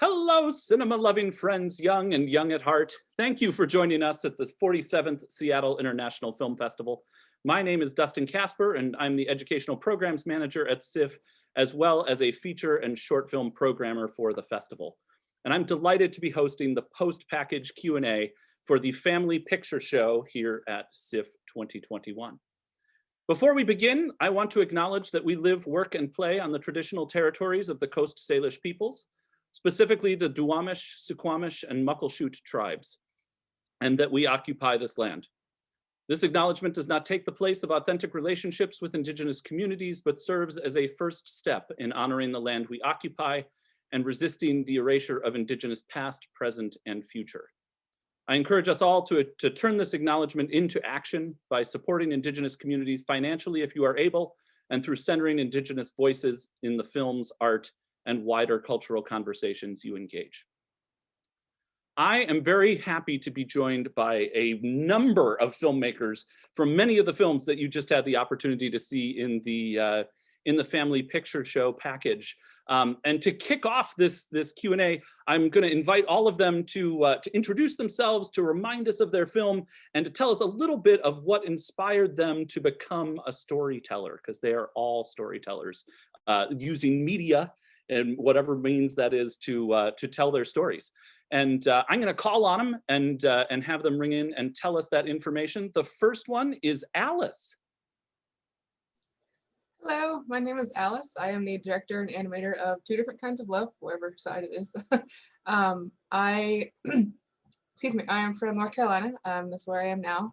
Hello, cinema-loving friends, young and young at heart. Thank you for joining us at the 47th Seattle International Film Festival. My name is Dustin Kaspar, and I'm the Educational Programs Manager at SIFF, as well as a feature and short film programmer for the festival. And I'm delighted to be hosting the post-package Q&A for the Family Picture Show here at SIFF 2021. Before we begin, I want to acknowledge that we live, work, and play on the traditional territories of the Coast Salish peoples, specifically the Duwamish, Suquamish, and Muckleshoot tribes, and that we occupy this land. This acknowledgement does not take the place of authentic relationships with Indigenous communities, but serves as a first step in honoring the land we occupy and resisting the erasure of Indigenous past, present, and future. I encourage us all to turn this acknowledgement into action by supporting Indigenous communities financially if you are able, and through centering Indigenous voices in the films, art, and wider cultural conversations you engage. I am very happy to be joined by a number of filmmakers from many of the films that you just had the opportunity to see in the Family Picture Show package. And to kick off this Q&A, I'm going to invite all of them to introduce themselves, to remind us of their film, and to tell us a little bit of what inspired them to become a storyteller, because they are all storytellers using media and whatever means that is to tell their stories. And I'm going to call on them and have them ring in and tell us that information. The first one is Alice. Hello, my name is Alice. I am the director and animator of Two Different Kinds of Love, whatever side it is. I am from North Carolina. That's where I am now.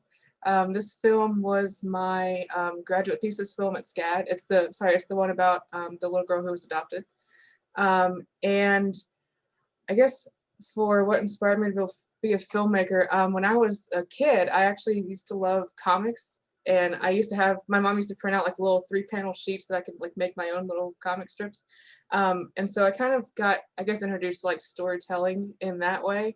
This film was my graduate thesis film at SCAD. It's the one about the little girl who was adopted. And I guess for what inspired me to be a filmmaker, when I was a kid, I actually used to love comics, and I used to have, my mom used to print out like little 3-panel sheets that I could like make my own little comic strips. And so I kind of got, I guess, introduced to like storytelling in that way.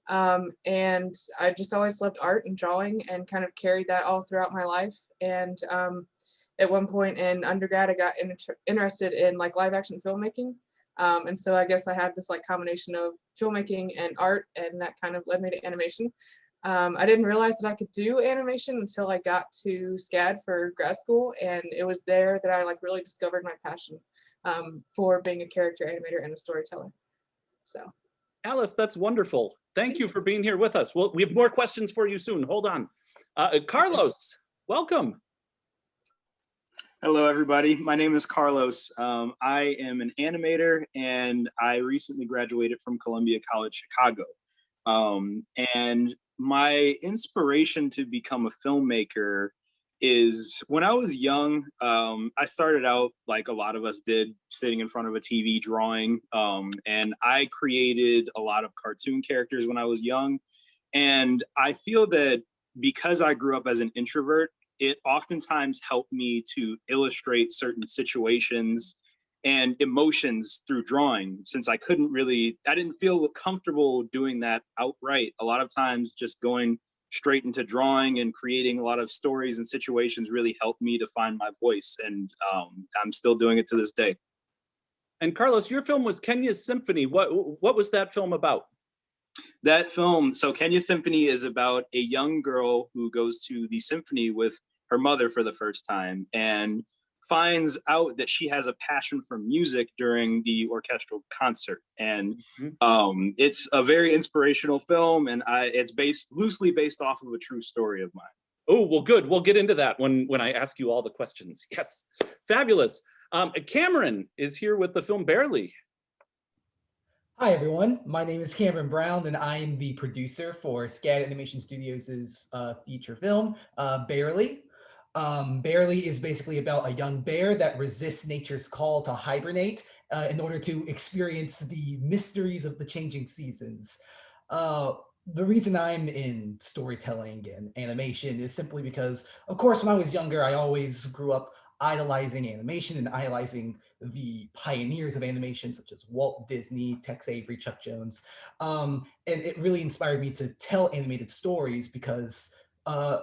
And I just always loved art and drawing and kind of carried that all throughout my life. And at one point in undergrad, I got interested in like live action filmmaking. And so I guess I had this like combination of filmmaking and art, and that kind of led me to animation. I didn't realize that I could do animation until I got to SCAD for grad school, and it was there that I like really discovered my passion for being a character animator and a storyteller. So, Alice, that's wonderful. Thank you for being here with us. Well, we have more questions for you soon. Hold on. Carlos, welcome. Hello, everybody. My name is Carlos. I am an animator, and I recently graduated from Columbia College Chicago. And my inspiration to become a filmmaker is when I was young, I started out like a lot of us did, sitting in front of a TV drawing. And I created a lot of cartoon characters when I was young. And I feel that because I grew up as an introvert, it oftentimes helped me to illustrate certain situations and emotions through drawing, since I didn't feel comfortable doing that outright. A lot of times just going straight into drawing and creating a lot of stories and situations really helped me to find my voice, and I'm still doing it to this day. And Carlos, your film was Kenya's Symphony. What was that film about? That film, so Kenya Symphony is about a young girl who goes to the symphony with her mother for the first time and finds out that she has a passion for music during the orchestral concert. And it's a very inspirational film, and it's loosely based off of a true story of mine. Oh, well, good. We'll get into that when I ask you all the questions. Yes, fabulous. Cameron is here with the film Barely. Hi, everyone. My name is Cameron Brown, and I am the producer for SCAD Animation Studios' feature film, Barely. Barely is basically about a young bear that resists nature's call to hibernate in order to experience the mysteries of the changing seasons. The reason I'm in storytelling and animation is simply because, of course, when I was younger, I always grew up idolizing animation and idolizing the pioneers of animation, such as Walt Disney, Tex Avery, Chuck Jones. And it really inspired me to tell animated stories because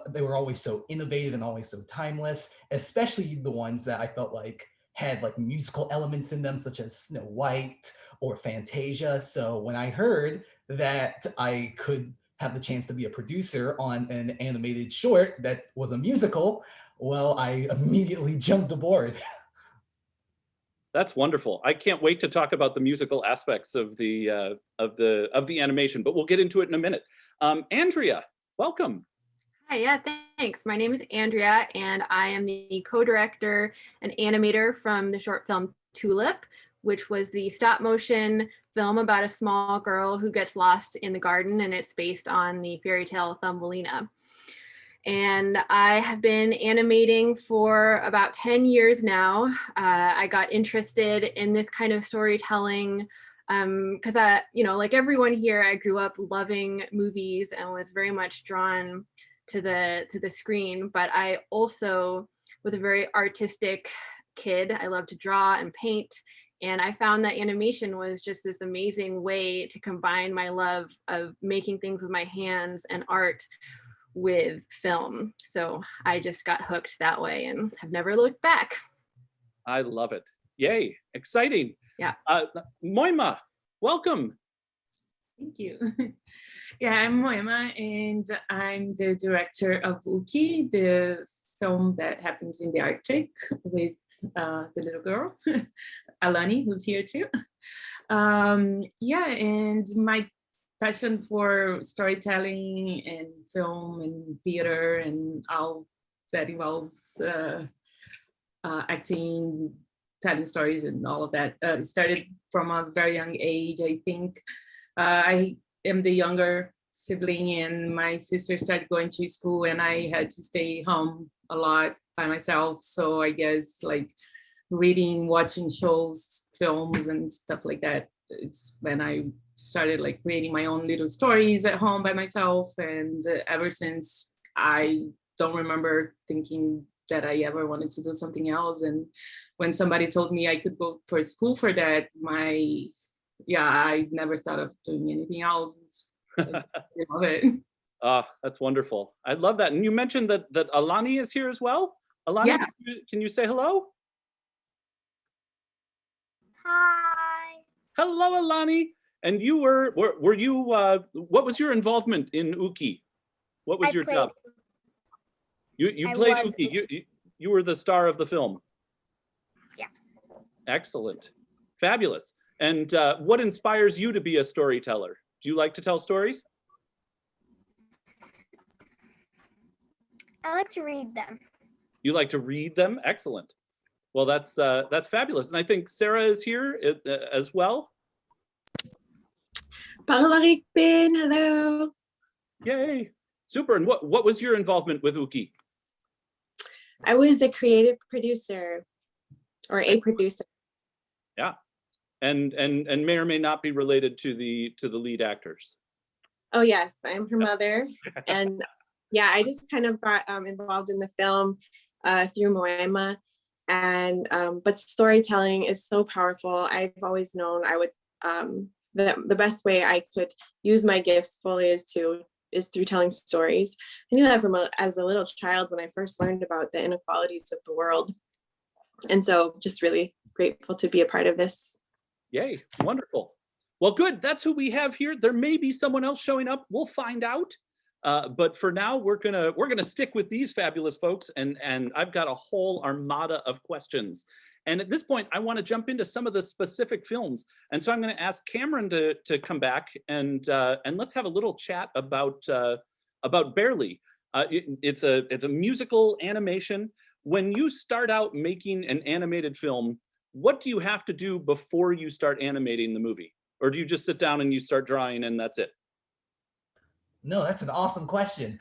they were always so innovative and always so timeless, especially the ones that I felt like had like musical elements in them, such as Snow White or Fantasia. So when I heard that I could have the chance to be a producer on an animated short that was a musical, well, I immediately jumped aboard. That's wonderful. I can't wait to talk about the musical aspects of the animation, but we'll get into it in a minute. Andrea, welcome. Hi, yeah, thanks. My name is Andrea, and I am the co-director and animator from the short film Tulip, which was the stop motion film about a small girl who gets lost in the garden, and it's based on the fairy tale Thumbelina. And I have been animating for about 10 years now. I got interested in this kind of storytelling because like everyone here, I grew up loving movies and was very much drawn to the screen, but I also was a very artistic kid. I love to draw and paint, and I found that animation was just this amazing way to combine my love of making things with my hands and art with film. So I just got hooked that way and have never looked back. I love it. Yay, exciting. Yeah. Moima, welcome. Thank you. Yeah, I'm Moema, and I'm the director of Uki, the film that happens in the Arctic with the little girl, Alani, who's here too. Yeah, and my passion for storytelling and film and theater and all that involves acting, telling stories and all of that started from a very young age. I think I am the younger sibling, and my sister started going to school and I had to stay home a lot by myself. So I guess like reading, watching shows, films and stuff like that, it's when I started like creating my own little stories at home by myself. And ever since, I don't remember thinking that I ever wanted to do something else. And when somebody told me I could go for school for that, I never thought of doing anything else. I love it. That's wonderful. I love that. And you mentioned that Alani is here as well. Alani, Yeah. can you say hello? Hi. Hello, Alani. And you were you? What was your involvement in Uki? What was your job? You played Uki. You were the star of the film. Yeah. Excellent, fabulous. And what inspires you to be a storyteller? Do you like to tell stories? I like to read them. You like to read them? Excellent. Well, that's fabulous. And I think Sarah is here as well. Pangalarik-pin, hello. Yay. Super. And what was your involvement with Uki? I was a creative producer or a producer. Yeah. And may or may not be related to the lead actors. Oh yes, I'm her mother. And yeah, I just kind of got involved in the film through Moema. And but storytelling is so powerful. I've always known I would the best way I could use my gifts fully is through telling stories. I knew that as a little child when I first learned about the inequalities of the world. And so just really grateful to be a part of this. Yay, wonderful. Well, good, that's who we have here. There may be someone else showing up, we'll find out. But for now, we're gonna stick with these fabulous folks, and I've got a whole armada of questions. And at this point, I want to jump into some of the specific films. And so I'm going to ask Cameron to come back and let's have a little chat about Barely. It's a musical animation. When you start out making an animated film, what do you have to do before you start animating the movie? Or do you just sit down and you start drawing and that's it? No, that's an awesome question.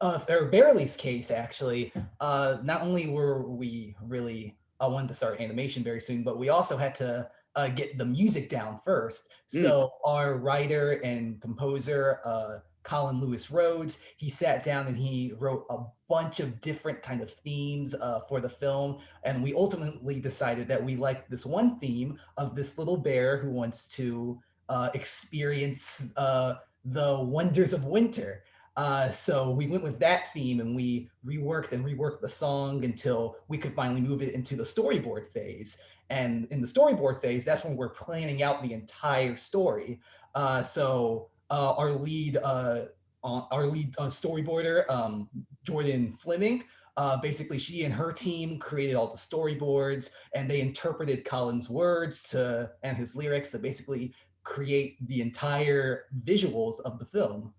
For Barely's case, actually, not only were we really wanted to start animation very soon, but we also had to get the music down first. So our writer and composer, Colin Lewis Rhodes, he sat down and he wrote a bunch of different kind of themes for the film. And we ultimately decided that we liked this one theme of this little bear who wants to experience the wonders of winter. So we went with that theme and we reworked the song until we could finally move it into the storyboard phase. And in the storyboard phase, that's when we're planning out the entire story. Our lead storyboarder, Jordan Fleming, basically she and her team created all the storyboards, and they interpreted Colin's words and his lyrics to basically create the entire visuals of the film.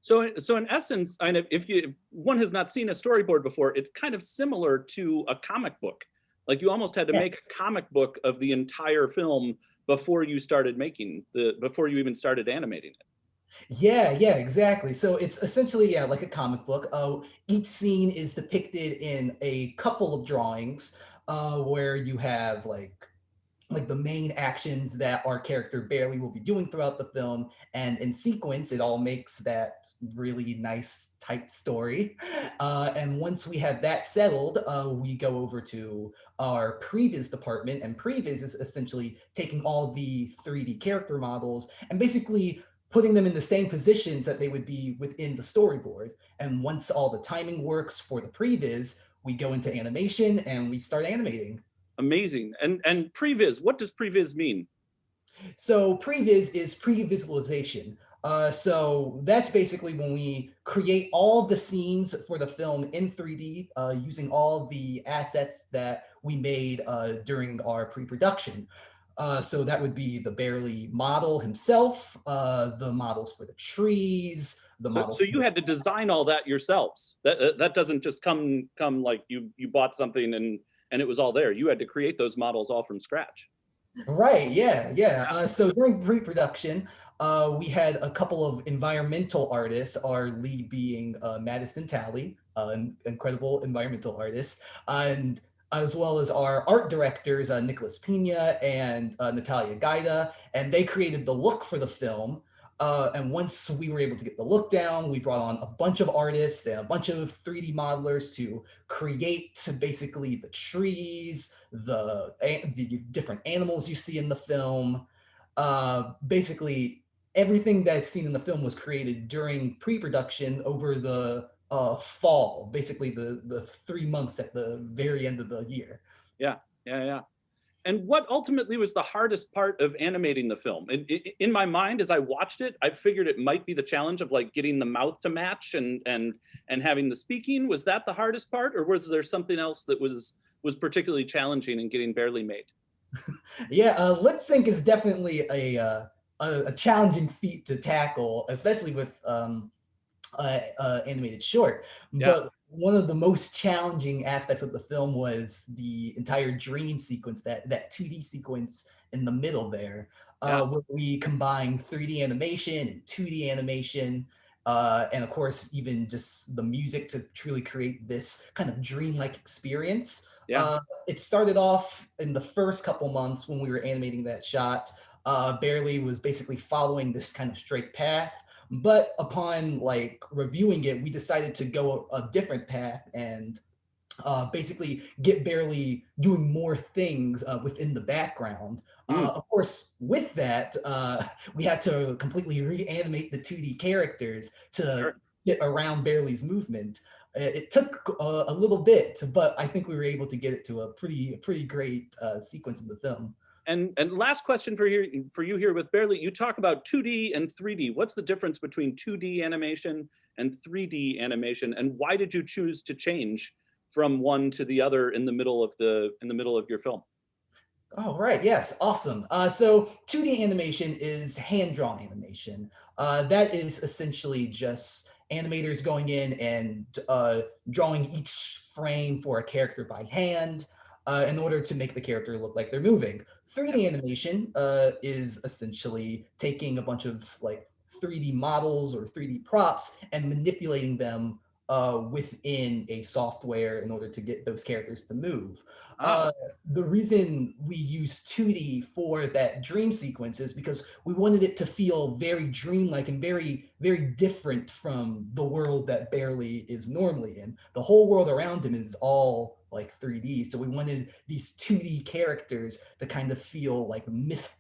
So in essence, if one has not seen a storyboard before, it's kind of similar to a comic book. Like you almost had to make a comic book of the entire film before you before you even started animating it. Yeah, exactly. So it's essentially, like a comic book. Each scene is depicted in a couple of drawings, where you have like the main actions that our character Barely will be doing throughout the film, and in sequence it all makes that really nice tight story. And once we have that settled, we go over to our previs department, and previs is essentially taking all the 3D character models and basically putting them in the same positions that they would be within the storyboard. And once all the timing works for the previs, we go into animation and we start animating. Amazing. And previs, what does previs mean? So previs is pre-visualization. So that's basically when we create all the scenes for the film in 3D, using all the assets that we made during our pre-production. So that would be the Barely model himself, the models for the trees, the models. So you had to design all that yourselves. That doesn't just come like you bought something and it was all there. You had to create those models all from scratch. Right, yeah. So during pre-production, we had a couple of environmental artists, our lead being Madison Talley, an incredible environmental artist, and as well as our art directors, Nicholas Pina and Natalia Gaida, and they created the look for the film. And once we were able to get the look down, we brought on a bunch of artists and a bunch of 3D modelers to create basically the trees, the different animals you see in the film. Basically, everything that's seen in the film was created during pre-production over the fall, basically the 3 months at the very end of the year. Yeah. And what ultimately was the hardest part of animating the film? In my mind, as I watched it, I figured it might be the challenge of like getting the mouth to match and having the speaking. Was that the hardest part, or was there something else that was particularly challenging in getting Barely made? Yeah, lip sync is definitely a challenging feat to tackle, especially with animated short. Yeah. But one of the most challenging aspects of the film was the entire dream sequence, that 2D sequence in the middle there, where we combine 3D animation and 2D animation, and of course even just the music to truly create this kind of dreamlike experience. It started off in the first couple months when we were animating that shot. Barely was basically following this kind of straight path. But upon like reviewing it, we decided to go a different path and basically get Barely doing more things within the background. Of course, with that, we had to completely reanimate the 2D characters to get around Barely's movement. It took a little bit, but I think we were able to get it to a pretty great sequence in the film. And last question for you here with Barely, you talk about 2D and 3D. What's the difference between 2D animation and 3D animation, and why did you choose to change from one to the other in the middle of your film? Oh, right. Yes. Awesome. So 2D animation is hand-drawn animation. That is essentially just animators going in and drawing each frame for a character by hand in order to make the character look like they're moving. 3D animation is essentially taking a bunch of like 3D models or 3D props and manipulating them within a software in order to get those characters to move. The reason we use 2D for that dream sequence is because we wanted it to feel very dreamlike and very different from the world that Barely is normally in. The whole world around him is all like 3D, so we wanted these 2D characters to kind of feel like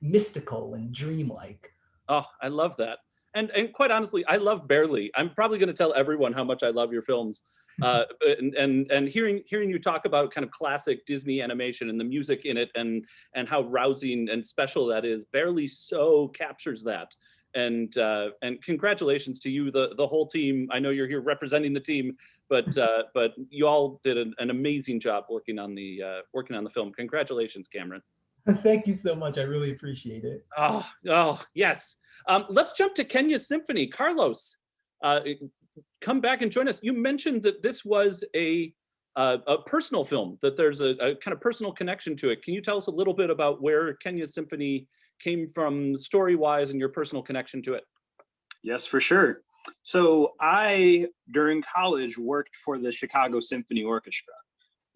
mystical and dreamlike. Oh, I love that. And quite honestly, I love Barely. I'm probably going to tell everyone how much I love your films. And hearing you talk about kind of classic Disney animation and the music in it, and how rousing and special that is, Barely so captures that. And congratulations to you, the whole team. I know you're here representing the team, but you all did an amazing job working on the film. Congratulations, Cameron. Thank you so much. I really appreciate it. Oh yes. Let's jump to Kenya's Symphony. Carlos, come back and join us. You mentioned that this was a personal film, that there's a kind of personal connection to it. Can you tell us a little bit about where Kenya's Symphony came from story-wise and your personal connection to it? Yes, for sure. So I, during college, worked for the Chicago Symphony Orchestra.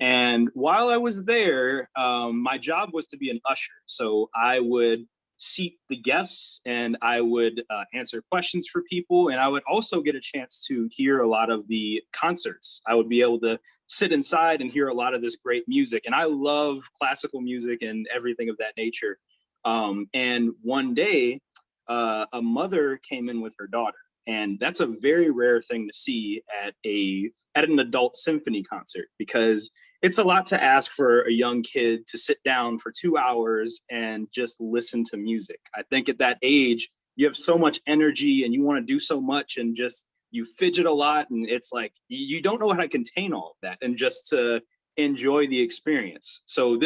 And while I was there, my job was to be an usher. So I would seat the guests, and I would answer questions for people. And I would also get a chance to hear a lot of the concerts. I would be able to sit inside and hear a lot of this great music. And I love classical music and everything of that nature. And one day, a mother came in with her daughter. And that's a very rare thing to see at an adult symphony concert, because it's a lot to ask for a young kid to sit down for 2 hours and just listen to music. I think at that age, you have so much energy and you want to do so much, and just you fidget a lot, and it's like you don't know how to contain all of that and just to enjoy the experience. So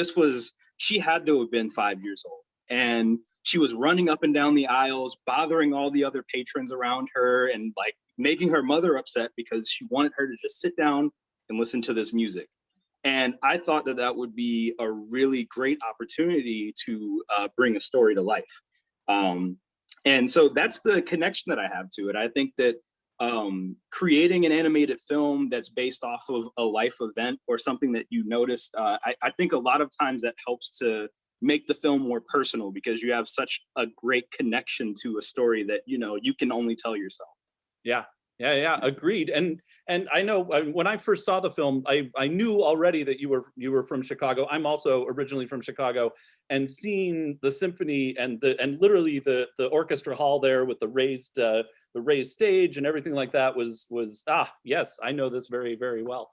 she had to have been 5 years old, and she was running up and down the aisles, bothering all the other patrons around her, and like making her mother upset because she wanted her to just sit down and listen to this music. And I thought that would be a really great opportunity to bring a story to life. And so that's the connection that I have to it. I think that creating an animated film that's based off of a life event or something that you noticed, I think a lot of times that helps to make the film more personal, because you have such a great connection to a story that, you can only tell yourself. Yeah. Agreed. And I know when I first saw the film, I knew already that you were from Chicago. I'm also originally from Chicago, and seeing the symphony and literally the orchestra hall there with the raised stage and everything like that was yes, I know this very, very well.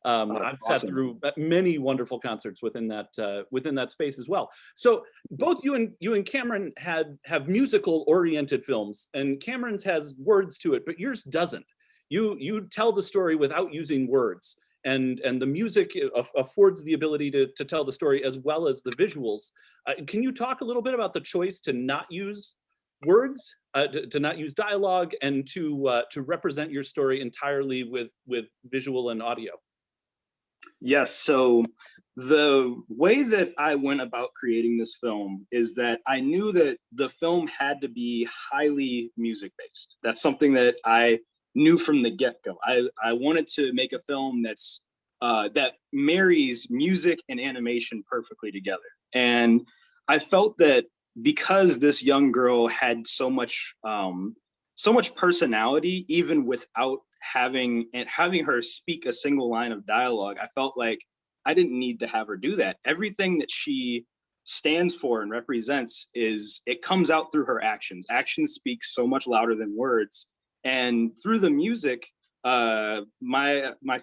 I've sat through many wonderful concerts within that space as well. So both you and Cameron have musical oriented films, and Cameron's has words to it, but yours doesn't. You tell the story without using words, and the music affords the ability to tell the story as well as the visuals. Can you talk a little bit about the choice to not use words, to not use dialogue, and to represent your story entirely with visual and audio? Yes, so the way that I went about creating this film is that I knew that the film had to be highly music-based. That's something that I knew from the get-go. I wanted to make a film that marries music and animation perfectly together. And I felt that because this young girl had so much personality, even without having her speak a single line of dialogue, I felt like I didn't need to have her do that. Everything that she stands for and represents it comes out through her actions. Actions speak so much louder than words. And through the music, my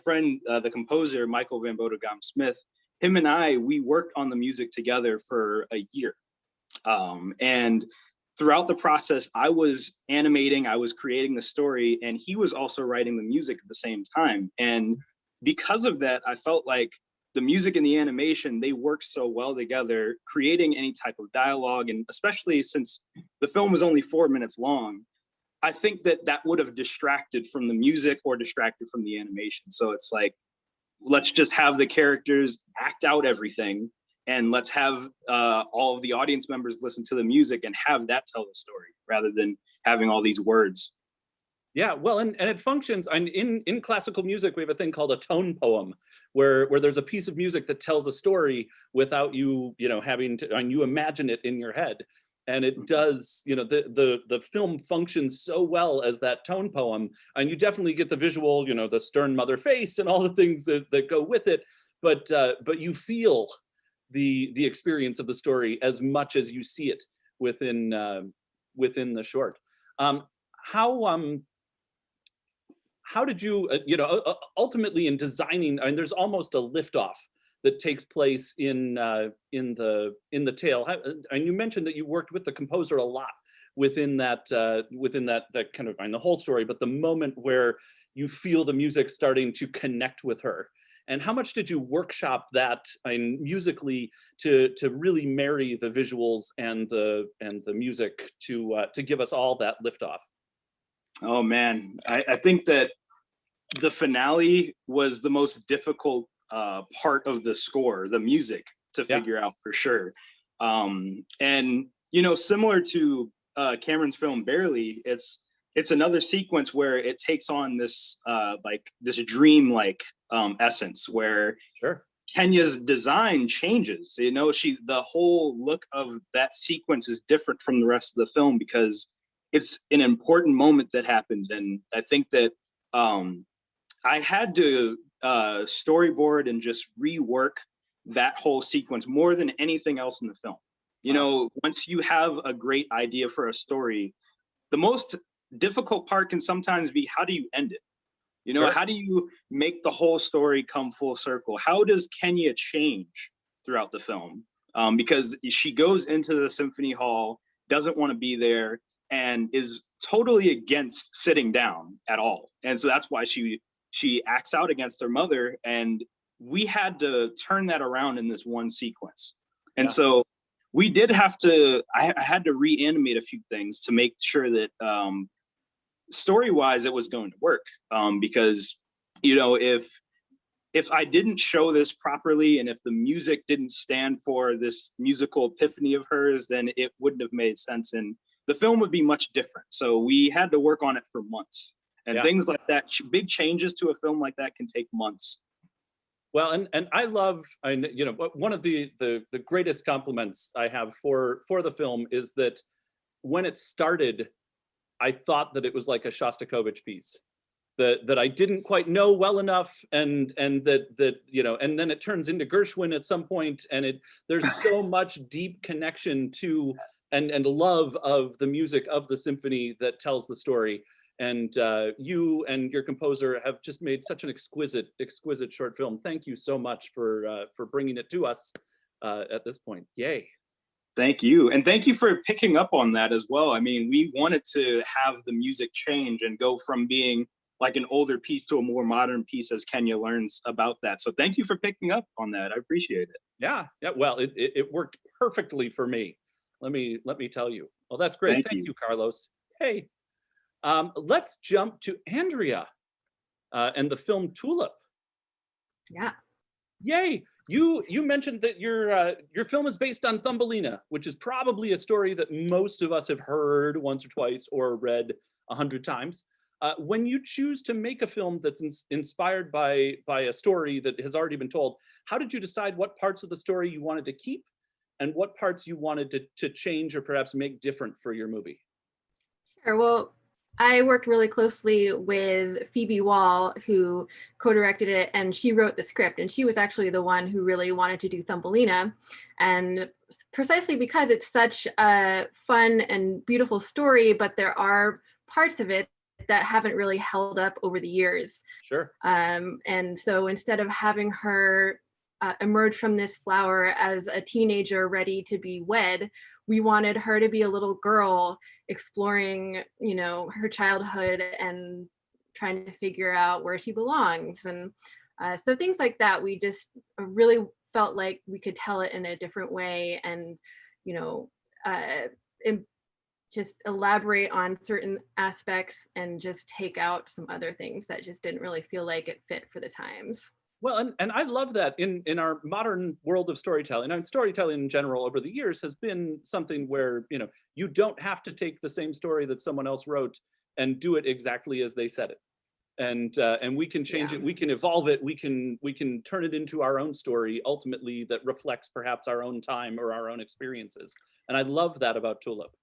friend, the composer, Michael Van Bodegam Smith, him and we worked on the music together for a year. And throughout the process, I was animating, I was creating the story, and he was also writing the music at the same time. And because of that, I felt like the music and the animation, they worked so well together, creating any type of dialogue. And especially since the film was only 4 minutes long, I think that would have distracted from the music or distracted from the animation. So it's like, let's just have the characters act out everything, and let's have all of the audience members listen to the music and have that tell the story rather than having all these words. Yeah, well, and it functions. In classical music, we have a thing called a tone poem, where there's a piece of music that tells a story without you having to, and you imagine it in your head. And it does, the film functions so well as that tone poem, and you definitely get the visual, the stern mother face and all the things that go with it. But you feel the experience of the story as much as you see it within the short. how did you, ultimately in designing, I mean, there's almost a liftoff that takes place in the tale. And you mentioned that you worked with the composer a lot within that kind of, I mean, the whole story, but the moment where you feel the music starting to connect with her. And how much did you workshop that, I mean, musically to really marry the visuals and the music to give us all that liftoff? Oh man, I think that the finale was the most difficult part of the score, the music, to figure out for sure. And similar to Cameron's film Barely, it's another sequence where it takes on this this dream-like essence where Kenya's design changes. The whole look of that sequence is different from the rest of the film because it's an important moment that happens. And I think that I had to storyboard and just rework that whole sequence more than anything else in the film. Once you have a great idea for a story, the most difficult part can sometimes be, how do you end it? How do you make the whole story come full circle? How does Kenya change throughout the film? Because she goes into the symphony hall, doesn't want to be there, and is totally against sitting down at all. And so that's why she acts out against her mother. And we had to turn that around in this one sequence. And so we did have to, I had to reanimate a few things to make sure that story-wise it was going to work. Because, if I didn't show this properly and if the music didn't stand for this musical epiphany of hers, then it wouldn't have made sense. And the film would be much different. So we had to work on it for months. And things like that, big changes to a film like that can take months. Well, and I love, one of the greatest compliments I have for the film is that when it started, I thought that it was like a Shostakovich piece that I didn't quite know well enough, and that and then it turns into Gershwin at some point, and there's so much deep connection to and love of the music of the symphony that tells the story. And you and your composer have just made such an exquisite short film. Thank you so much for bringing it to us at this point. Yay. Thank you. And thank you for picking up on that as well. I mean, we wanted to have the music change and go from being like an older piece to a more modern piece as Kenya learns about that. So thank you for picking up on that. I appreciate it. Yeah. Well, it worked perfectly for me. Let me tell you. Well, that's great. Thank you, Carlos. Hey. Let's jump to Andrea and the film Tulip. Yeah. Yay! You mentioned that your film is based on Thumbelina, which is probably a story that most of us have heard once or twice or read 100 times. When you choose to make a film that's inspired by a story that has already been told, how did you decide what parts of the story you wanted to keep and what parts you wanted to change or perhaps make different for your movie? Sure. Well, I worked really closely with Phoebe Wall, who co-directed it, and she wrote the script. And she was actually the one who really wanted to do Thumbelina. And precisely because it's such a fun and beautiful story, but there are parts of it that haven't really held up over the years. Sure. And so instead of having her emerge from this flower as a teenager ready to be wed, we wanted her to be a little girl exploring, her childhood and trying to figure out where she belongs. And so things like that, we just really felt like we could tell it in a different way and, just elaborate on certain aspects and just take out some other things that just didn't really feel like it fit for the times. Well, and I love that in our modern world of storytelling, and storytelling in general over the years has been something where, you don't have to take the same story that someone else wrote and do it exactly as they said it. And we can change it, we can evolve it, we can turn it into our own story, ultimately, that reflects perhaps our own time or our own experiences. And I love that about Tulip.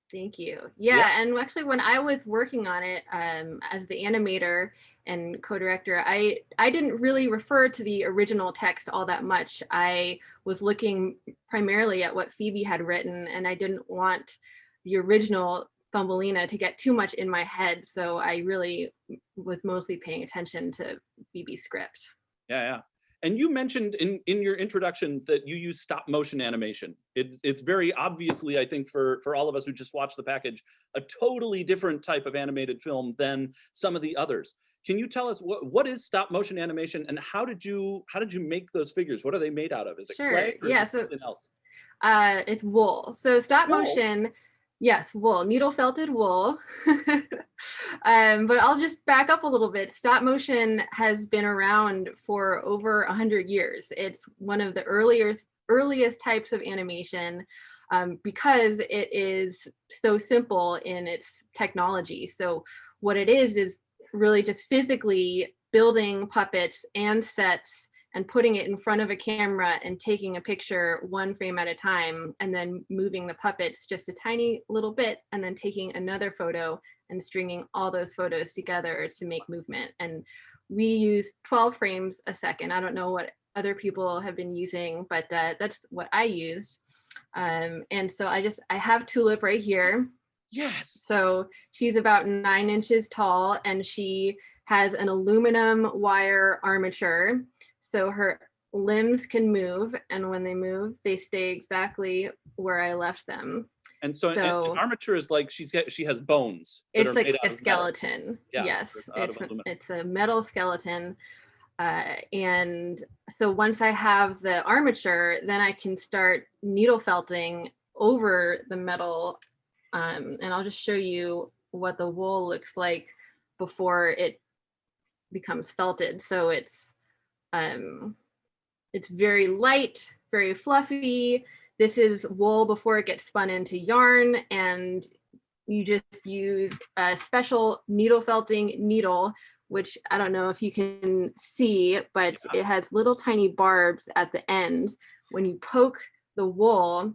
Thank you. Yeah, and actually when I was working on it as the animator and co-director, I didn't really refer to the original text all that much. I was looking primarily at what Phoebe had written, and I didn't want the original Thumbelina to get too much in my head. So I really was mostly paying attention to BB script. Yeah. And you mentioned in your introduction that you use stop motion animation. It's very obviously, I think, for all of us who just watched the package, a totally different type of animated film than some of the others. Can you tell us what is stop motion animation, and how did you make those figures? What are they made out of? Is it clay, or is it something else? It's wool. So stop Wool? motion, yes, wool, needle felted wool. But I'll just back up a little bit. Stop motion has been around for over 100 years. It's one of the earliest types of animation, because it is so simple in its technology. So what it is really just physically building puppets and sets and putting it in front of a camera and taking a picture one frame at a time, and then moving the puppets just a tiny little bit, and then taking another photo and stringing all those photos together to make movement. And we use 12 frames a second. I don't know what other people have been using, but that's what I used. And so I have Tulip right here. Yes. So she's about 9 inches tall, and she has an aluminum wire armature. So her limbs can move, and when they move, they stay exactly where I left them. And so an armature is like she has bones. It's like a skeleton. Yeah, yes, it's a metal skeleton. And so once I have the armature, then I can start needle felting over the metal. And I'll just show you what the wool looks like before it becomes felted. So it's very light, very fluffy. This is wool before it gets spun into yarn, and you just use a special needle felting needle, which I don't know if you can see, but it has little tiny barbs at the end. When you poke the wool,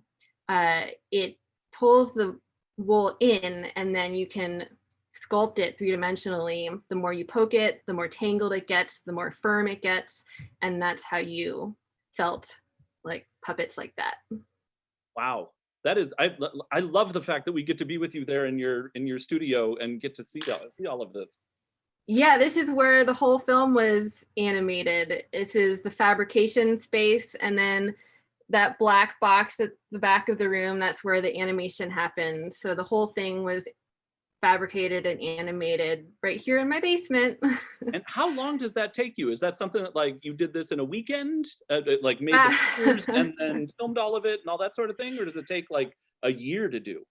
it pulls the wool in, and then you can sculpt it 3-dimensionally. The more you poke it, the more tangled it gets, the more firm it gets, and that's how you felt like puppets like that. Wow, that is, I love the fact that we get to be with you there in your studio and get to see all of this. Yeah, this is where the whole film was animated. This is the fabrication space, and then that black box at the back of the room, that's where the animation happened. So the whole thing was fabricated and animated right here in my basement. And how long does that take you? Is that something that, like, you did this in a weekend, like made the pictures and then filmed all of it and all that sort of thing, or does it take like a year to do?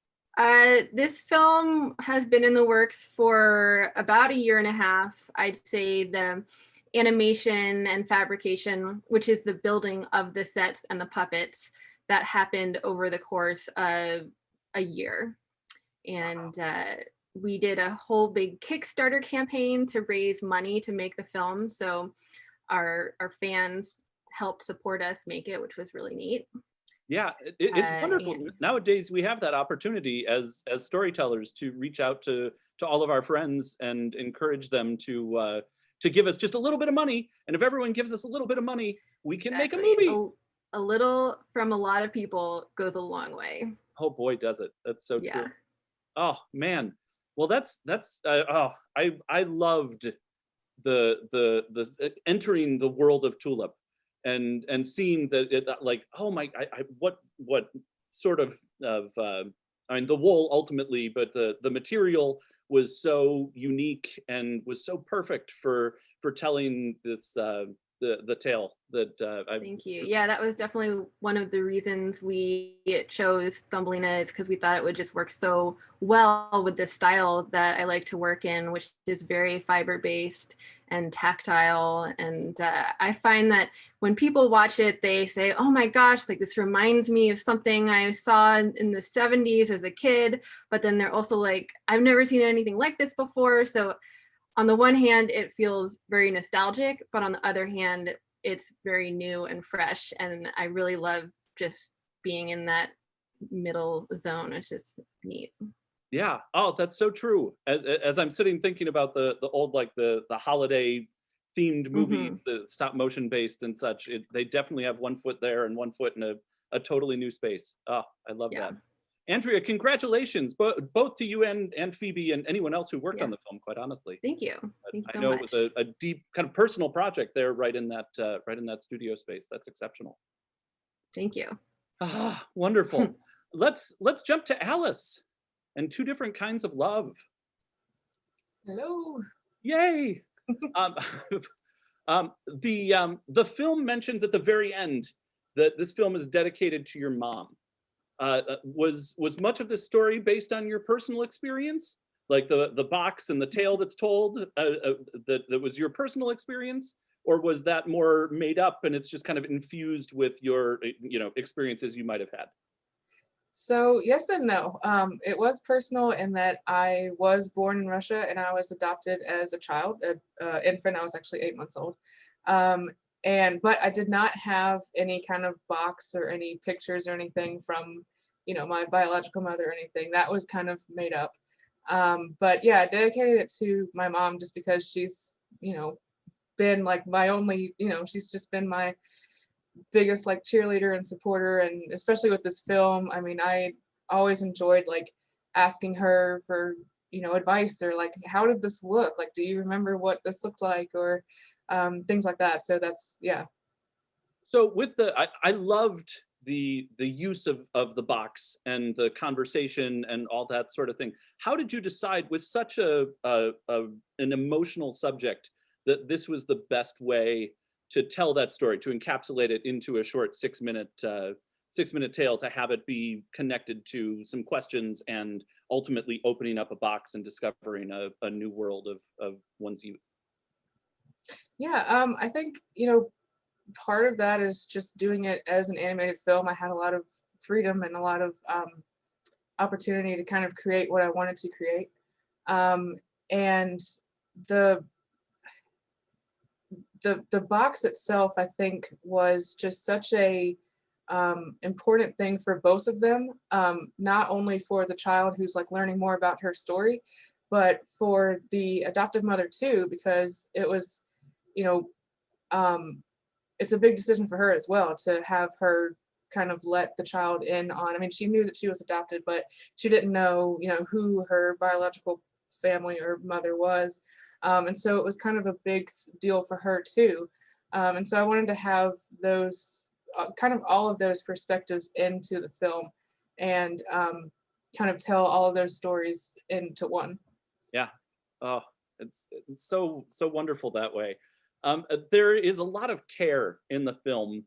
This film has been in the works for about 1.5 years. I'd say the animation and fabrication, which is the building of the sets and the puppets, that happened over the course of a year. And we did a whole big Kickstarter campaign to raise money to make the film. So our fans helped support us make it, which was really neat. Yeah, it's wonderful. Nowadays, we have that opportunity as storytellers to reach out to all of our friends and encourage them to give us just a little bit of money. And if everyone gives us a little bit of money, we can make a movie. A little from a lot of people goes a long way. Oh boy, does it. That's so Yeah. true. Oh man. Well, that's I loved the entering the world of Tulip and seeing that it, like, oh my, what sort of I mean, the wool ultimately, but the material was so unique and was so perfect for telling this the tale that Thank you. Yeah, that was definitely one of the reasons we chose Thumbelina, is because we thought it would just work so well with the style that I like to work in, which is very fiber-based and tactile. And I find that when people watch it, they say, oh my gosh, like this reminds me of something I saw in the 70s as a kid. But then they're also like, I've never seen anything like this before. So on the one hand, it feels very nostalgic, but on the other hand, it's very new and fresh. And I really love just being in that middle zone. It's just neat. Yeah. Oh, that's so true. As I'm sitting thinking about the old, like the holiday themed movies, the stop motion based and such, they definitely have one foot there and one foot in a totally new space. Oh, I love that. Andrea, congratulations, both to you and Phoebe and anyone else who worked on the film, quite honestly. Thank you. Thank you I so know much. it was a deep kind of personal project there, right in that studio space. That's exceptional. Thank you. Ah, wonderful. Let's jump to Alice and Two Different Kinds of Love. Hello. Yay! The film mentions at the very end that this film is dedicated to your mom. Was much of this story based on your personal experience, like the box and the tale that's told, that was your personal experience, or was that more made up and it's just kind of infused with your experiences you might have had? So yes and no. It was personal in that I was born in Russia and I was adopted as a child, an infant. I was actually 8 months old. But I did not have any kind of box or any pictures or anything from, my biological mother or anything. That was kind of made up. But yeah, I dedicated it to my mom just because she's, been like my only, she's just been my biggest like cheerleader and supporter, and especially with this film, I mean, I always enjoyed like asking her for advice, or like, how did this look like, do you remember what this looked like, or things like that. So that's, yeah. So with I loved the use of the box and the conversation and all that sort of thing. How did you decide with such an emotional subject that this was the best way to tell that story, to encapsulate it into a short 6-minute tale, to have it be connected to some questions and ultimately opening up a box and discovering a new world of one's youth? Yeah, I think, part of that is just doing it as an animated film. I had a lot of freedom and a lot of opportunity to kind of create what I wanted to create. And the box itself, I think, was just such a important thing for both of them, not only for the child who's like learning more about her story, but for the adoptive mother too, because it was, it's a big decision for her as well to have her kind of let the child in on. I mean, she knew that she was adopted, but she didn't know, who her biological family or mother was. And so it was kind of a big deal for her too. And so I wanted to have those kind of all of those perspectives into the film, and kind of tell all of those stories into one. Yeah. Oh, it's so wonderful that way. There is a lot of care in the film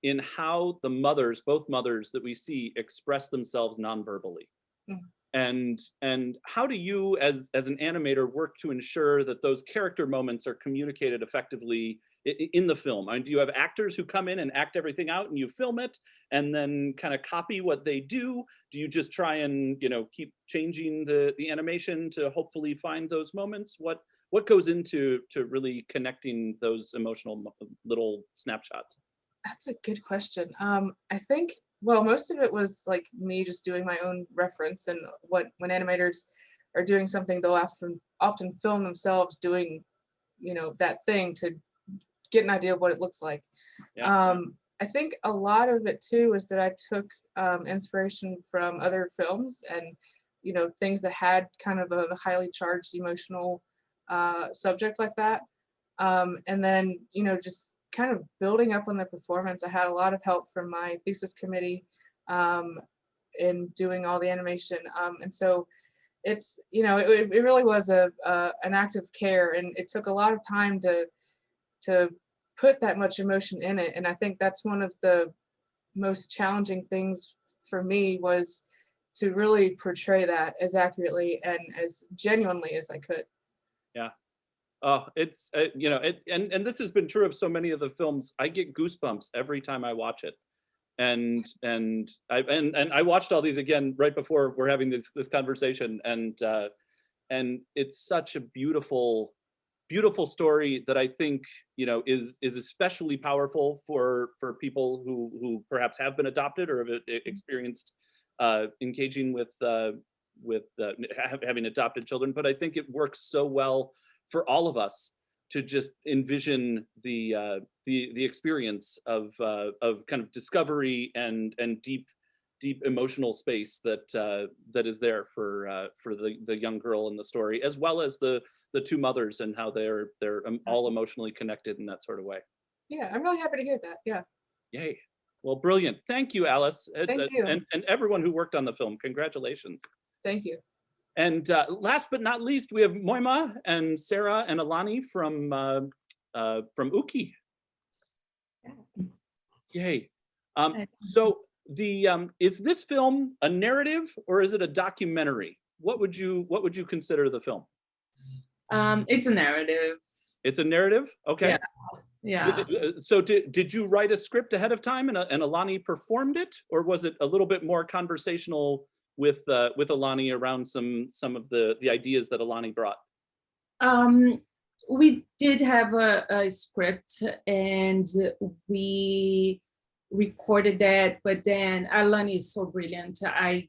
in how the mothers, both mothers that we see, express themselves non-verbally. Mm. And how do you as an animator work to ensure that those character moments are communicated effectively in the film? I mean, do you have actors who come in and act everything out and you film it and then kind of copy what they do? Do you just try and keep changing the animation to hopefully find those moments? What goes into really connecting those emotional little snapshots? That's a good question. I think, well, most of it was like me just doing my own reference, and when animators are doing something, they'll often film themselves doing, that thing to get an idea of what it looks like. Yeah. I think a lot of it too is that I took inspiration from other films and, things that had kind of a highly charged emotional subject like that. And then, just kind of building up on the performance. I had a lot of help from my thesis committee in doing all the animation. And so it's, it really was an act of care, and it took a lot of time to put that much emotion in it. And I think that's one of the most challenging things for me, was to really portray that as accurately and as genuinely as I could. Yeah. Oh, it's and this has been true of so many of the films. I get goosebumps every time I watch it, and I watched all these again right before we're having this conversation, and it's such a beautiful story that I think is especially powerful for people who perhaps have been adopted or have experienced engaging with having adopted children. But I think it works so well for all of us to just envision the experience of kind of discovery and deep deep emotional space that that is there for the young girl in the story, as well as the two mothers and how they're all emotionally connected in that sort of way. Yeah, I'm really happy to hear that. Yeah, Yay. Well, brilliant. Thank you, Alice. Thank you. And everyone who worked on the film. Congratulations. thank you. And last but not least, we have Moima and Sarah and Alani from Uki. Yay. So is this film a narrative or is it a documentary? What would you consider the film? It's a narrative. It's a narrative? Okay. Yeah. So did you write a script ahead of time and Alani performed it, or was it a little bit more conversational with Alani around some of the ideas that Alani brought? We did have a script and we recorded that, but then Alani is so brilliant. I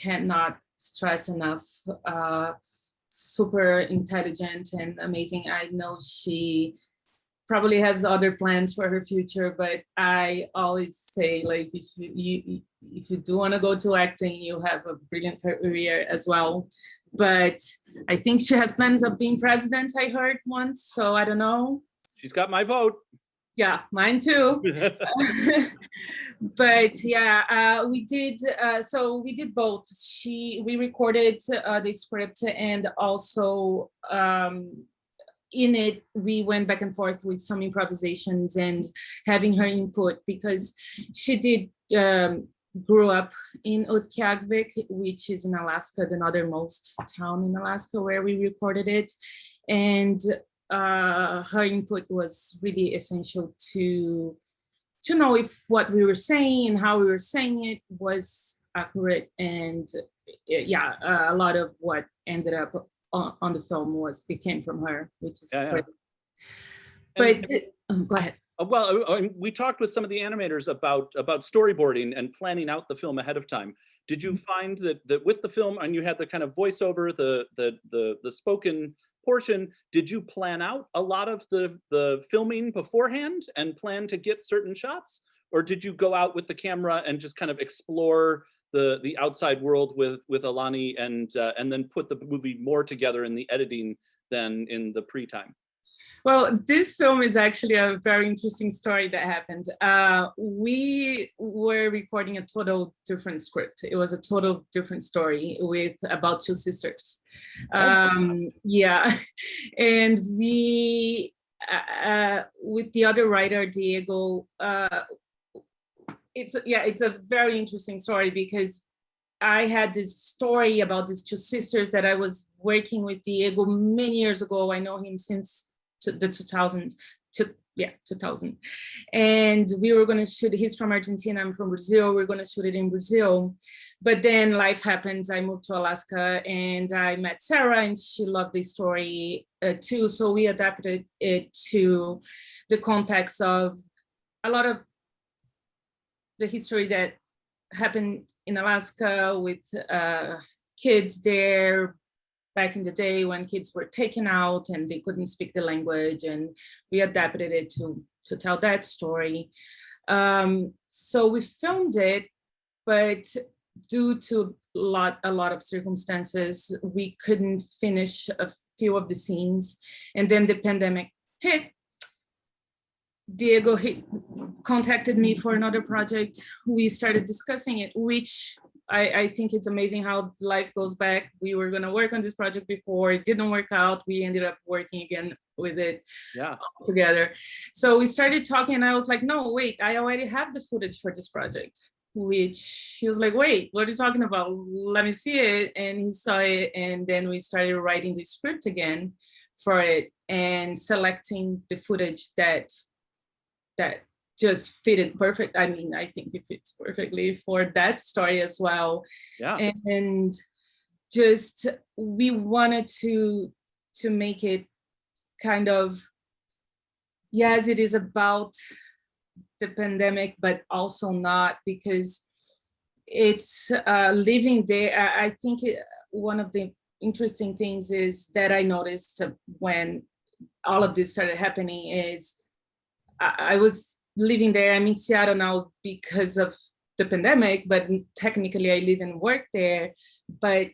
cannot stress enough. Super intelligent and amazing. I know she probably has other plans for her future, but I always say, like, if you do want to go to acting, you have a brilliant career as well. But I think she has plans of being president, I heard once, so I don't know. She's got my vote. Yeah, mine too. But yeah, we did. So we did both. We recorded the script, and also in it we went back and forth with some improvisations and having her input, because she did grew up in Utqiagvik, which is in Alaska, the northernmost town in Alaska where we recorded it, and her input was really essential to know if what we were saying and how we were saying it was accurate. And yeah, a lot of what ended up on the film came from her, which is great. But go ahead. Well, we talked with some of the animators about storyboarding and planning out the film ahead of time. Did you find that with the film, and you had the kind of voiceover, the spoken portion, did you plan out a lot of the filming beforehand and plan to get certain shots, or did you go out with the camera and just kind of explore the outside world with Alani and then put the movie more together in the editing than in the pre-time? Well, this film is actually a very interesting story that happened. We were recording a total different script. It was a total different story with about two sisters. Yeah, and we, with the other writer, Diego, it's a very interesting story, because I had this story about these two sisters that I was working with Diego many years ago. I know him since the 2000, and we were going to shoot. He's from Argentina, I'm from Brazil. We're going to shoot it in Brazil, but then life happens. I moved to Alaska and I met Sarah, and she loved the story too, so we adapted it to the context of a lot of the history that happened in Alaska with kids there back in the day when kids were taken out and they couldn't speak the language, and we adapted it to tell that story. So we filmed it, but due to a lot of circumstances, we couldn't finish a few of the scenes, and then the pandemic hit. Diego contacted me for another project. We started discussing it, which I think it's amazing how life goes back. We were going to work on this project before, it didn't work out. We ended up working again with it together. So we started talking, and I was like, no, wait, I already have the footage for this project. Which he was like, wait, what are you talking about? Let me see it. And he saw it, and then we started writing the script again for it and selecting the footage that just fitted perfect. I mean, I think it fits perfectly for that story as well. Yeah. And just we wanted to make it kind of, yes, it is about the pandemic, but also not, because it's living there. I think one of the interesting things is that I noticed when all of this started happening is I was living there. I'm in Seattle now because of the pandemic, but technically I live and work there. But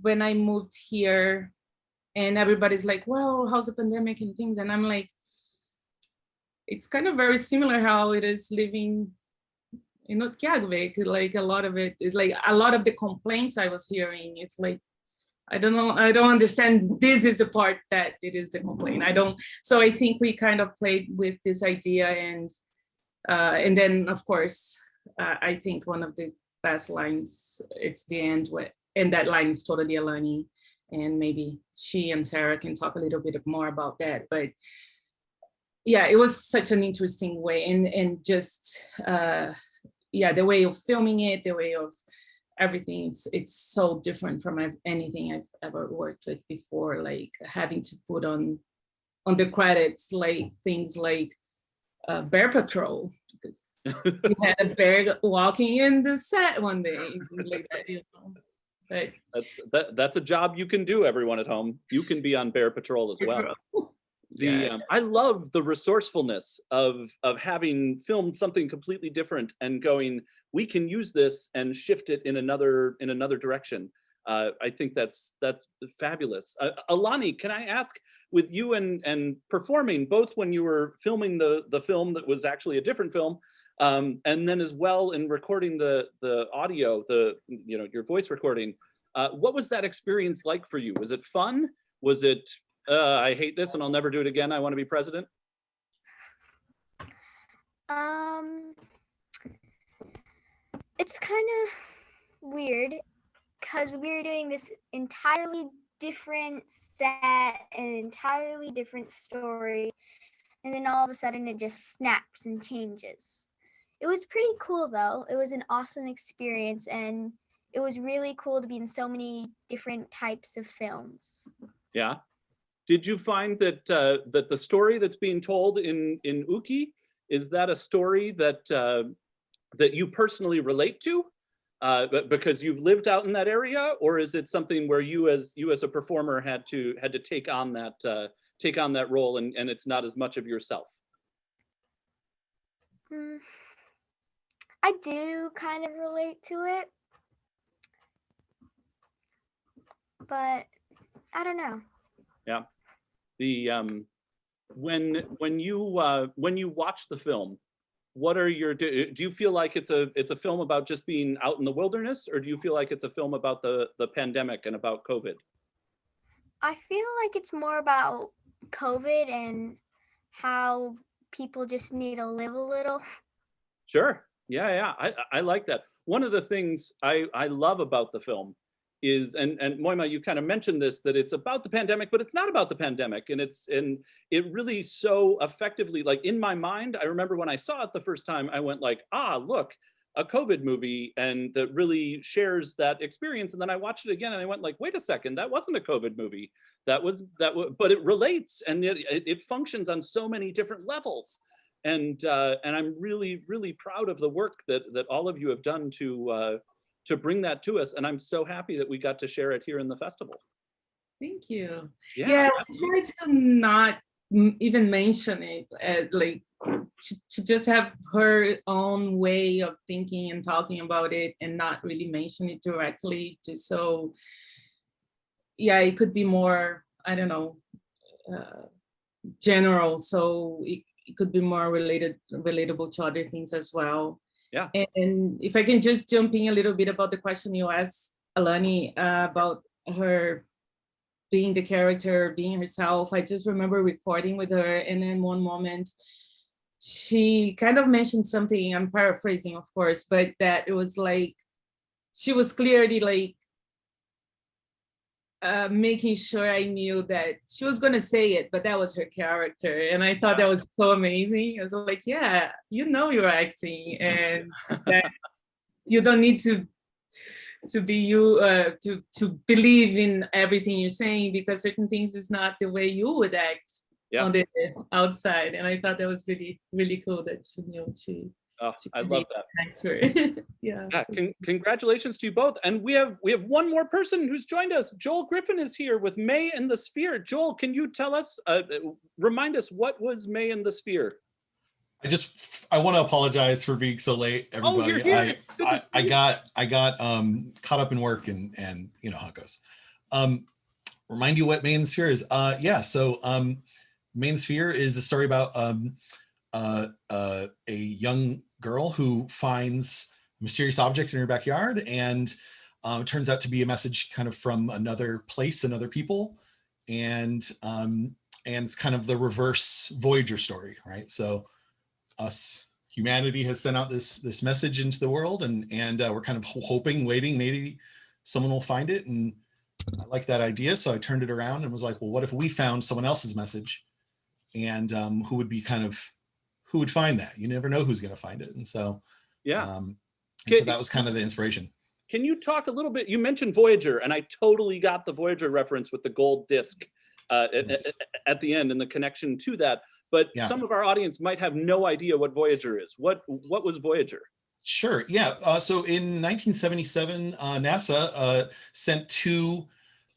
when I moved here and everybody's like, well, how's the pandemic and things? And I'm like, it's kind of very similar how it is living in Utqiagvik. Like a lot of it is like a lot of the complaints I was hearing. It's like, I don't know, I don't understand. This is the part that it is the complaint. I don't. So I think we kind of played with this idea, and then of course, I think one of the best lines, it's the end, and that line is totally Alani, and maybe she and Sarah can talk a little bit more about that. But yeah, it was such an interesting way, and just yeah, the way of filming it, the way of everything, it's so different from anything I've ever worked with before, like having to put on the credits like things like bear patrol, because we had a bear walking in the set one day, like that, you know. But that's a job you can do, everyone at home. You can be on bear patrol as well. I love the resourcefulness of having filmed something completely different and going, we can use this and shift it in another direction. I think that's fabulous. Alani, can I ask, with you and performing both when you were filming the film that was actually a different film, and then as well in recording the audio, your voice recording, what was that experience like for you? Was it fun? Was it I hate this and I'll never do it again, I want to be president? It's kind of weird because we were doing this entirely different set, an entirely different story, and then all of a sudden it just snaps and changes. It was pretty cool though. It was an awesome experience, and it was really cool to be in so many different types of films. Yeah. Did you find that that the story that's being told in Uki, is that a story that that you personally relate to, because you've lived out in that area, or is it something where you as a performer had to take on that role, and it's not as much of yourself? I do kind of relate to it, but I don't know. Yeah. The when you watch the film, what are your do you feel like it's a film about just being out in the wilderness, or do you feel like it's a film about the pandemic and about COVID? I feel like it's more about COVID and how people just need to live a little. Sure. Yeah. I like that. One of the things I love about the film is, and Moima, you kind of mentioned this, that it's about the pandemic, but it's not about the pandemic. And it really so effectively, like in my mind, I remember when I saw it the first time, I went like, look, a COVID movie, and that really shares that experience. And then I watched it again and I went like, wait a second, that wasn't a COVID movie. But it relates, and it functions on so many different levels. And I'm really, really proud of the work that all of you have done to bring that to us. And I'm so happy that we got to share it here in the festival. Thank you. Yeah, I tried to not even mention it, like to just have her own way of thinking and talking about it, and not really mention it directly, so yeah, it could be more, I don't know, general, so it could be more relatable to other things as well. Yeah. And if I can just jump in a little bit about the question you asked, Alani, about her being the character, being herself. I just remember recording with her, and then one moment she kind of mentioned something, I'm paraphrasing of course, but that it was like, she was clearly like making sure I knew that she was going to say it, but that was her character. And I thought that was so amazing. I was like, yeah, you know you're acting, and that you don't need to be you, to believe in everything you're saying, because certain things is not the way you would act on the outside. And I thought that was really, really cool that she knew she I love that. Actor. Yeah. Congratulations to you both. And we have one more person who's joined us. Joel Griffin is here with May and the Sphere. Joel, can you tell us, remind us, what was May and the Sphere? I want to apologize for being so late, Oh, you're everybody. here. Good to see I you. got caught up in work and you know how it goes. Remind you what Main Sphere is. Yeah, so Main Sphere is a story about a young girl who finds a mysterious object in her backyard, and it turns out to be a message kind of from another place, another people, and it's kind of the reverse Voyager story, right? So humanity has sent out this message into the world, and we're kind of hoping, waiting, maybe someone will find it. And I like that idea, so I turned it around and was like, well, what if we found someone else's message, and who would find that? You never know who's going to find it. And so Yeah. So that was kind of the inspiration. Can you talk a little bit? You mentioned Voyager, and I totally got the Voyager reference with the gold disc at the end and the connection to that. But some of our audience might have no idea what Voyager is. What was Voyager? Sure. Yeah. So in 1977, NASA sent 2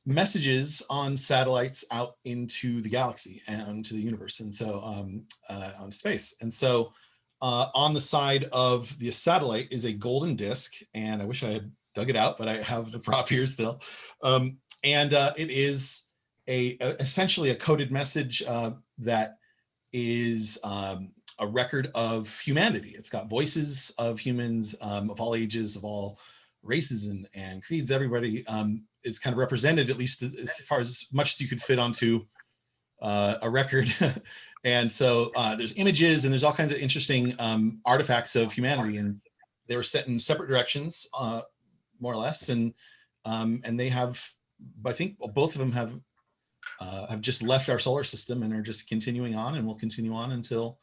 messages on satellites out into the galaxy and into the universe, and so on space. And so on the side of the satellite is a golden disc, and I wish I had dug it out, but I have the prop here still. And it is essentially a coded message that is a record of humanity. It's got voices of humans of all ages, of all races and creeds. Everybody is kind of represented, at least as far as much as you could fit onto a record. And so there's images and there's all kinds of interesting artifacts of humanity, and they were set in separate directions, more or less. And they have, I think both of them have just left our solar system and are just continuing on, and will continue on until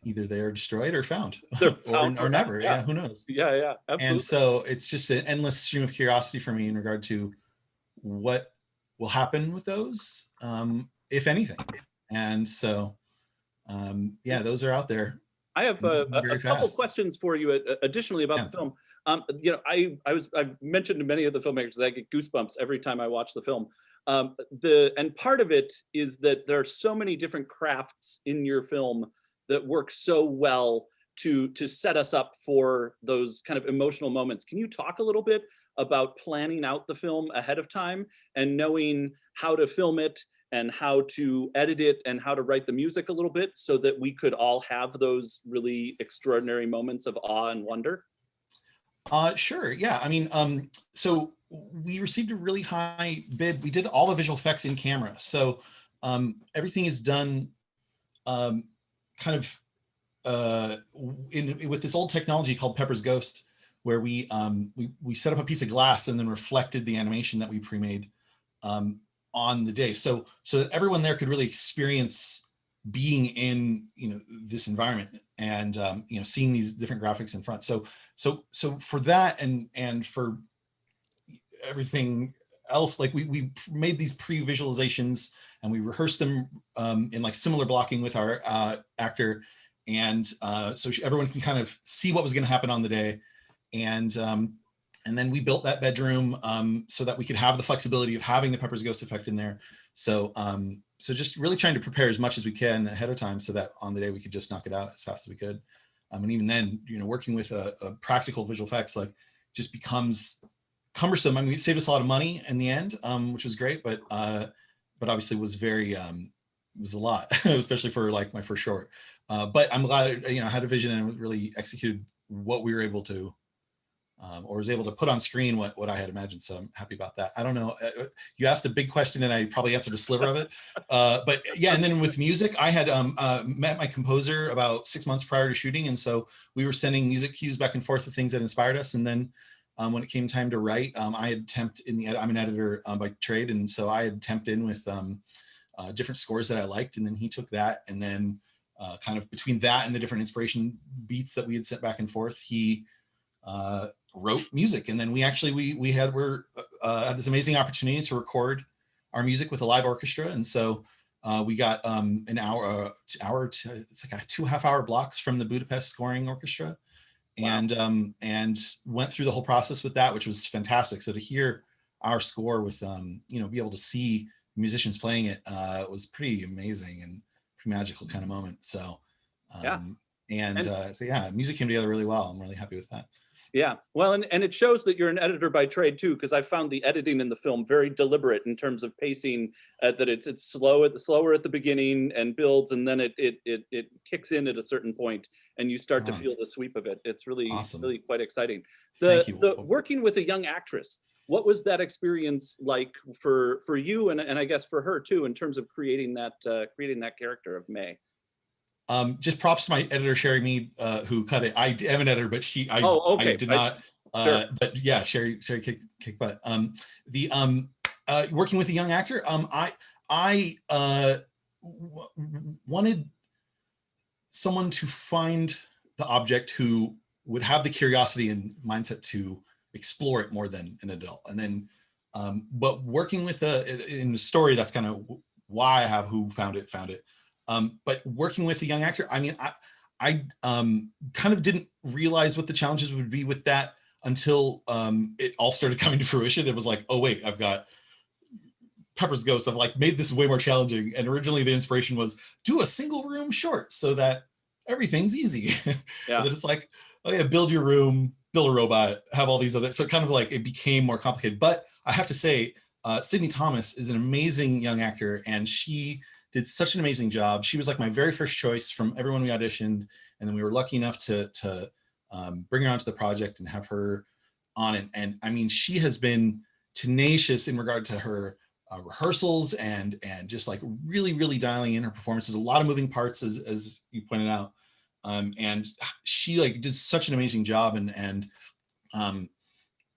either they are destroyed or found, or never. Yeah, who knows? Yeah, absolutely. And so it's just an endless stream of curiosity for me in regard to what will happen with those, if anything. And so, yeah, those are out there. I have a couple questions for you additionally about the film. You know, I've mentioned to many of the filmmakers that I get goosebumps every time I watch the film. And part of it is that there are so many different crafts in your film that work so well to set us up for those kind of emotional moments. Can you talk a little bit about planning out the film ahead of time and knowing how to film it and how to edit it and how to write the music a little bit so that we could all have those really extraordinary moments of awe and wonder? Sure. Yeah. I mean, so we received a really high bid. We did all the visual effects in camera. So everything is done kind of with this old technology called Pepper's Ghost, where we set up a piece of glass and then reflected the animation that we pre-made on the day, so that everyone there could really experience being in, you know, this environment and you know, seeing these different graphics in front. So for that and for everything else, like we made these pre-visualizations and we rehearsed them in like similar blocking with our actor, and so everyone can kind of see what was going to happen on the day. And then we built that bedroom so that we could have the flexibility of having the Pepper's Ghost effect in there. So so just really trying to prepare as much as we can ahead of time so that on the day we could just knock it out as fast as we could. And even then, you know, working with a practical visual effects like just becomes cumbersome. I mean, it saved us a lot of money in the end, which was great, but obviously was very it was a lot, especially for like my first short. But I'm glad, you know, I had a vision and really executed what we were able to, or was able to put on screen what I had imagined. So I'm happy about that. I don't know. You asked a big question and I probably answered a sliver of it. But yeah, and then with music, I had met my composer about 6 months prior to shooting. And so we were sending music cues back and forth of things that inspired us. And then when it came time to write, I had temped in the, I'm an editor by trade. And so I had temped in with different scores that I liked. And then he took that and then kind of between that and the different inspiration beats that we had sent back and forth, he wrote music. And then we had this amazing opportunity to record our music with a live orchestra. And so we got an hour, it's like a 2.5 hour blocks from the Budapest Scoring Orchestra. Wow. And went through the whole process with that, which was fantastic. So to hear our score with, you know, be able to see musicians playing it was pretty amazing and magical kind of moment. So, Yeah. so yeah, music came together really well. I'm really happy with that. Yeah, well, and it shows that you're an editor by trade too, because I found the editing in the film very deliberate in terms of pacing. That it's slower at the beginning and builds, and then it kicks in at a certain point, and you start to feel the sweep of it. It's really Awesome. really quite exciting. Thank you. The working with a young actress, what was that experience like for you, and I guess for her too, in terms of creating that character of May? Just props to my editor Sherry Mead, who cut it. I am an editor, but I did not. Sure. But yeah, Sherry kicked butt. Working with a young actor, I wanted someone to find the object who would have the curiosity and mindset to explore it more than an adult. And then, but working with in the story, that's kind of why I have who found it. But working with a young actor, I mean, I kind of didn't realize what the challenges would be with that until it all started coming to fruition. It was like, oh wait, I've got Pepper's Ghost. I've like made this way more challenging. And originally the inspiration was do a single room short so that everything's easy. Yeah. And then it's like, oh yeah, build your room, build a robot, have all these other, so kind of like it became more complicated. But I have to say, Sydney Thomas is an amazing young actor, and she did such an amazing job. She was like my very first choice from everyone we auditioned. And then we were lucky enough to bring her onto the project and have her on it. And I mean, she has been tenacious in regard to her rehearsals and just like really dialing in her performances. A lot of moving parts, as you pointed out. And she like did such an amazing job and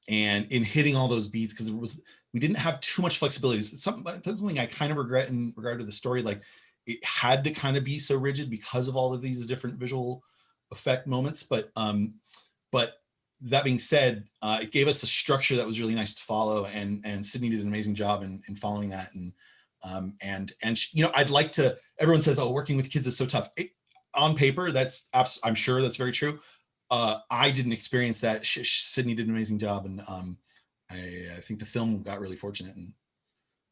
in hitting all those beats, because we didn't have too much flexibility. It's something I kind of regret in regard to the story. Like it had to kind of be so rigid because of all of these different visual effect moments. But that being said, it gave us a structure that was really nice to follow, and Sydney did an amazing job in following that. And you know, I'd like to. Everyone says, "Oh, working with kids is so tough." On paper, I'm sure that's very true. I didn't experience that. Sydney did an amazing job, and I think the film got really fortunate. And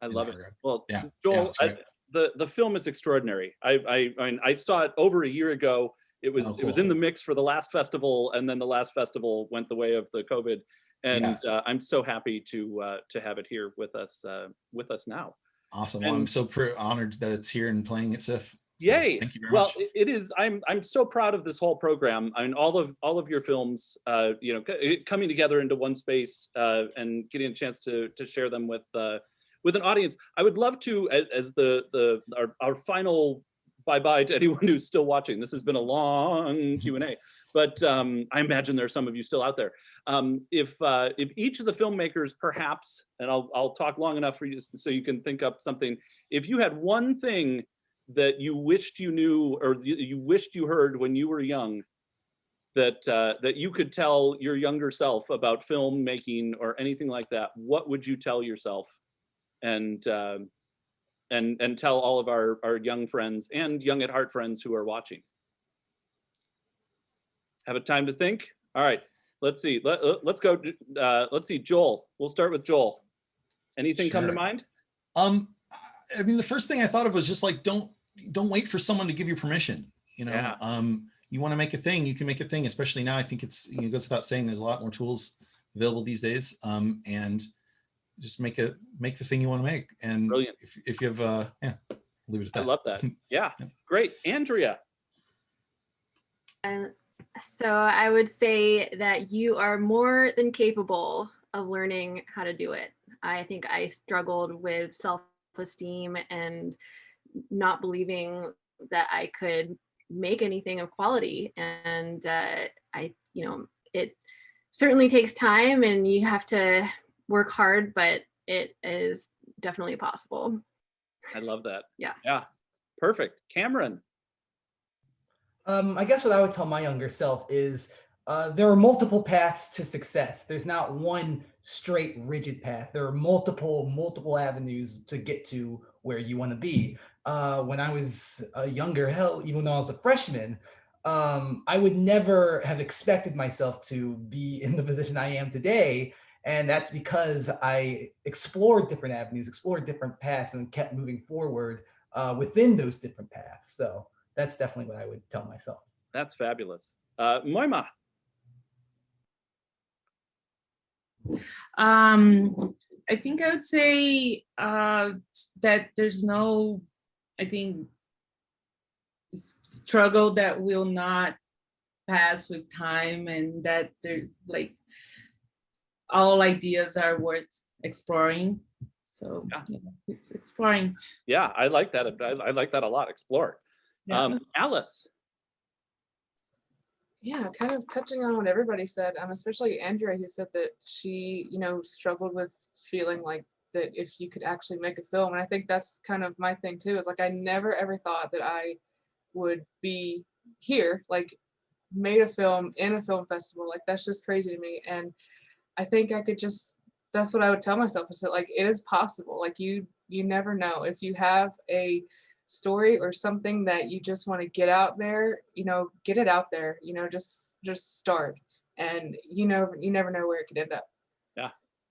I love it. regard. Well, Yeah, Joel, yeah, the film is extraordinary. I mean, I saw it over a year ago. It was cool. It was in the mix for the last festival, and then the last festival went the way of the COVID. And I'm so happy to have it here with us now. Awesome. And, well, I'm so honored that it's here and playing at SIFF. So yay! Thank you very Well, much. it is. I'm so proud of this whole program. I mean, all of your films, you know, coming together into one space and getting a chance to share them with an audience. I would love to, as our final bye-bye to anyone who's still watching. This has been a long Q&A, but I imagine there are some of you still out there. If each of the filmmakers, perhaps, and I'll talk long enough for you so you can think up something. If you had one thing that you wished you knew, or you wished you heard when you were young, that you could tell your younger self about filmmaking or anything like that, what would you tell yourself? And tell all of our young friends and young at heart friends who are watching. Have a time to think. All right, let's see. Let's go. Let's see, Joel. We'll start with Joel. Anything come to mind? I mean, the first thing I thought of was just like, don't wait for someone to give you permission. You know, Yeah. You want to make a thing, you can make a thing. Especially now, I think it goes without saying, there's a lot more tools available these days. And just make the thing you want to make. And Brilliant. If you have, leave it at that. I love that. Yeah, great. Andrea. So I would say that you are more than capable of learning how to do it. I think I struggled with self-esteem and not believing that I could make anything of quality. And it certainly takes time and you have to work hard, but it is definitely possible. I love that. Yeah. Yeah. Perfect. Cameron. I guess what I would tell my younger self is there are multiple paths to success. There's not one straight, rigid path. There are multiple avenues to get to where you want to be. When I was younger, hell, even though I was a freshman, I would never have expected myself to be in the position I am today. And that's because I explored different avenues, explored different paths, and kept moving forward within those different paths. So that's definitely what I would tell myself. That's fabulous. Moima. I think I would say that there's no, I think, struggle that will not pass with time, and that they're like all ideas are worth exploring. So yeah, keep exploring. Yeah, I like that. I like that a lot. Explore. Yeah. Alice. Yeah, kind of touching on what everybody said, especially Andrea, who said that she, struggled with feeling like that if you could actually make a film. And I think that's kind of my thing too, is like I never ever thought that I would be here, like made a film in a film festival. Like that's just crazy to me. And I think I could just, that's what I would tell myself, is that like it is possible. Like you never know. If you have a story or something that you just want to get out there, get it out there, just start, and you never know where it could end up.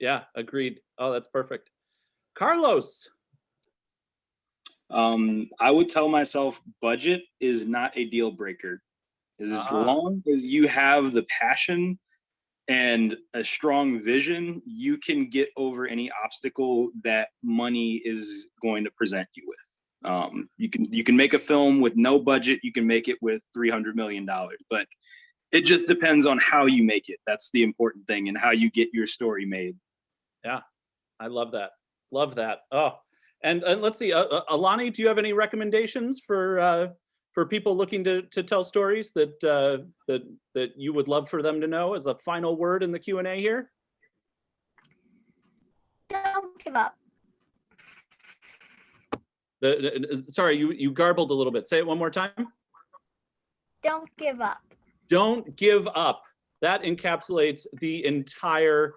Yeah, agreed. Oh, that's perfect. Carlos. I would tell myself budget is not a deal breaker. As long as you have the passion and a strong vision, you can get over any obstacle that money is going to present you with. You can make a film with no budget. You can make it with $300 million, but it just depends on how you make it. That's the important thing, and how you get your story made. Yeah, I love that. Love that. Oh, and let's see, Alani, do you have any recommendations for people looking to tell stories that that you would love for them to know as a final word in the Q&A here? Don't give up. Sorry, you garbled a little bit. Say it one more time. Don't give up. Don't give up. That encapsulates the entire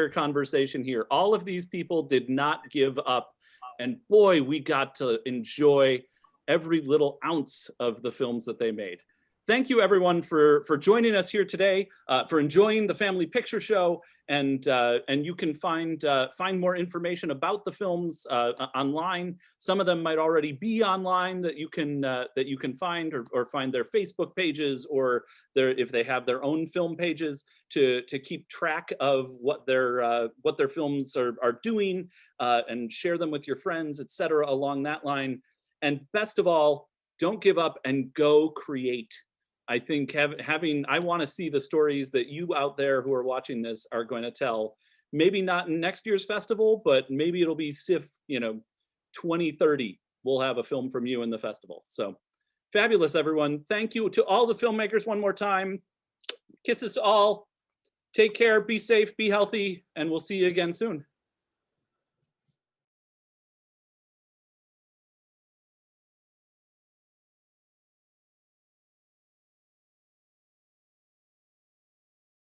conversation here. All of these people did not give up. And boy, we got to enjoy every little ounce of the films that they made. Thank you everyone for joining us here today, for enjoying the Family Picture Show, and you can find more information about the films online. Some of them might already be online that you can find, or find their Facebook pages, or if they have their own film pages to keep track of what their films are doing, and share them with your friends, etc. along that line. And best of all, don't give up and go create. I think I want to see the stories that you out there who are watching this are going to tell. Maybe not in next year's festival, but maybe it'll be SIFF, 2030. We'll have a film from you in the festival. So fabulous, everyone. Thank you to all the filmmakers one more time. Kisses to all. Take care, be safe, be healthy, and we'll see you again soon.